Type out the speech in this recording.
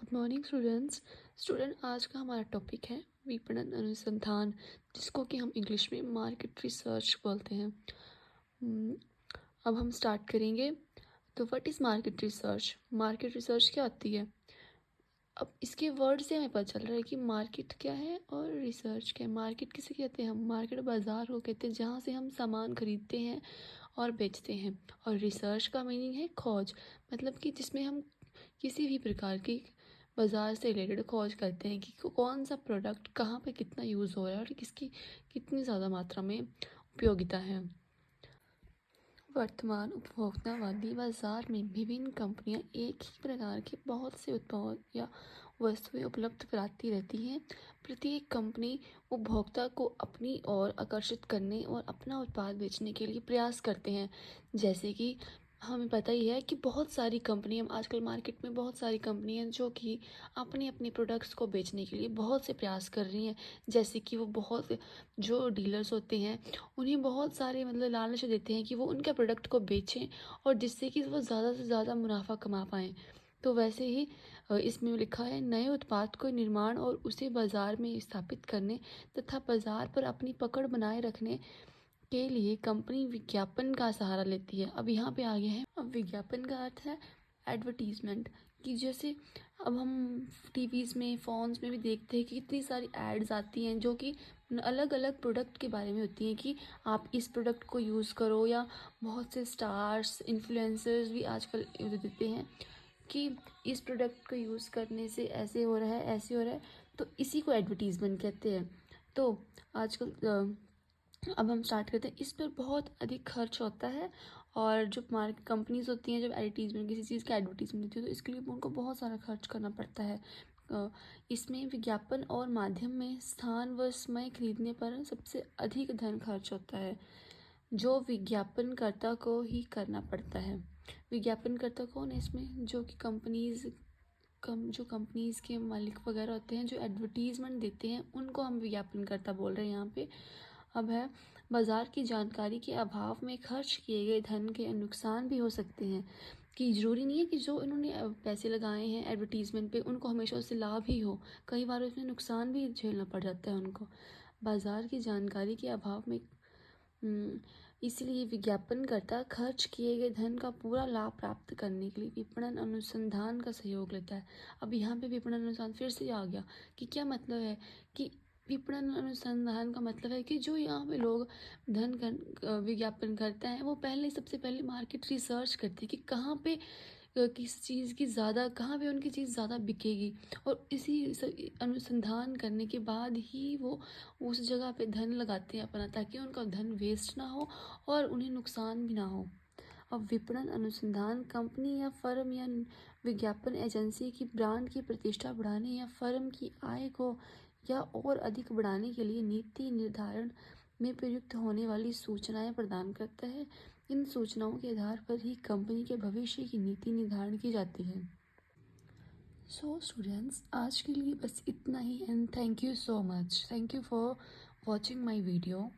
Good morning student आज का हमारा टॉपिक है विपणन अनुसंधान, जिसको कि हम इंग्लिश में मार्केट रिसर्च बोलते हैं। अब हम स्टार्ट करेंगे। तो what is market research? Market research क्या होती है? अब इसके वर्ड से हमें पता चल रहा है कि मार्केट क्या है और रिसर्च क्या है। मार्केट किसे कहते हैं? हम मार्केट बाज़ार को कहते हैं, जहाँ से हम सामान खरीदते हैं और बेचते हैं। और रिसर्च का मीनिंग है खोज, मतलब कि जिसमें हम किसी भी प्रकार की बाज़ार से रिलेटेड खोज करते हैं कि कौन सा प्रोडक्ट कहाँ पे कितना यूज़ हो रहा है और किसकी कितनी ज़्यादा मात्रा में उपयोगिता है। वर्तमान उपभोक्तावादी बाजार में विभिन्न कंपनियां एक ही प्रकार के बहुत से उत्पाद या वस्तुएं उपलब्ध कराती रहती हैं। प्रत्येक कंपनी उपभोक्ता को अपनी ओर आकर्षित करने और अपना उत्पाद बेचने के लिए प्रयास करते हैं। जैसे कि हमें पता ही है कि बहुत सारी कंपनियां आजकल मार्केट में बहुत सारी कंपनियां जो कि अपने अपने प्रोडक्ट्स को बेचने के लिए बहुत से प्रयास कर रही हैं। जैसे कि वो बहुत जो डीलर्स होते हैं उन्हें बहुत सारे मतलब लालच देते हैं कि वो उनके प्रोडक्ट को बेचें और जिससे कि वो ज़्यादा से ज़्यादा मुनाफा कमा पाएँ। तो वैसे ही इसमें लिखा है, नए उत्पाद को निर्माण और उसे बाज़ार में स्थापित करने तथा बाज़ार पर अपनी पकड़ बनाए रखने के लिए कंपनी विज्ञापन का सहारा लेती है। अब यहाँ पे आगे है, अब विज्ञापन का अर्थ है एडवर्टीजमेंट। कि जैसे अब हम टीवीज़ में फ़ोन्स में भी देखते हैं कि कितनी सारी एड्स आती हैं जो कि अलग अलग प्रोडक्ट के बारे में होती हैं कि आप इस प्रोडक्ट को यूज़ करो, या बहुत से स्टार्स इन्फ्लुएंसर्स भी आजकल देते हैं कि इस प्रोडक्ट को यूज़ करने से ऐसे हो रहा है, ऐसे हो रहा है। तो इसी को एडवर्टीज़मेंट कहते हैं। तो आजकल अब हम स्टार्ट करते हैं। इस पर बहुत अधिक खर्च होता है और जो मार्केट कंपनीज़ होती हैं, जब एडवर्टीजमेंट किसी चीज़ का एडवर्टीजमेंट देती है तो इसके लिए उनको बहुत सारा खर्च करना पड़ता है। इसमें विज्ञापन और माध्यम में स्थान व समय खरीदने पर सबसे अधिक धन खर्च होता है, जो विज्ञापनकर्ता को ही करना पड़ता है। विज्ञापनकर्ता कौन है इसमें? जो कि जो कंपनीज़ के मालिक वगैरह होते हैं, जो एडवर्टीज़मेंट देते हैं, उनको हम विज्ञापनकर्ता बोल रहे हैं यहाँ पे। अब है, बाज़ार की जानकारी के अभाव में खर्च किए गए धन के नुकसान भी हो सकते हैं। कि ज़रूरी नहीं है कि जो इन्होंने पैसे लगाए हैं एडवर्टीज़मेंट पे उनको हमेशा उससे लाभ ही हो, कई बार उसमें नुकसान भी झेलना पड़ जाता है उनको। बाज़ार की जानकारी के अभाव में इसलिए विज्ञापनकर्ता खर्च किए गए धन का पूरा लाभ प्राप्त करने के लिए विपणन अनुसंधान का सहयोग लेता है। अब यहाँ पे विपणन अनुसंधान फिर से आ गया कि क्या मतलब है कि विपणन अनुसंधान का मतलब है कि जो यहाँ पे लोग विज्ञापन करते हैं वो सबसे पहले मार्केट रिसर्च करते हैं कि कहाँ पे किस चीज़ की ज़्यादा, कहाँ पे उनकी चीज़ ज़्यादा बिकेगी, और इसी अनुसंधान करने के बाद ही वो उस जगह पे धन लगाते हैं अपना, ताकि उनका धन वेस्ट ना हो और उन्हें नुकसान भी ना हो। अब विपणन अनुसंधान कंपनी या फर्म या विज्ञापन एजेंसी की ब्रांड की प्रतिष्ठा बढ़ाने या फर्म की आय को या और अधिक बढ़ाने के लिए नीति निर्धारण में प्रयुक्त होने वाली सूचनाएं प्रदान करता है। इन सूचनाओं के आधार पर ही कंपनी के भविष्य की नीति निर्धारण की जाती है। सो स्टूडेंट्स, आज के लिए बस इतना ही, and thank you so much. Thank you for watching my video.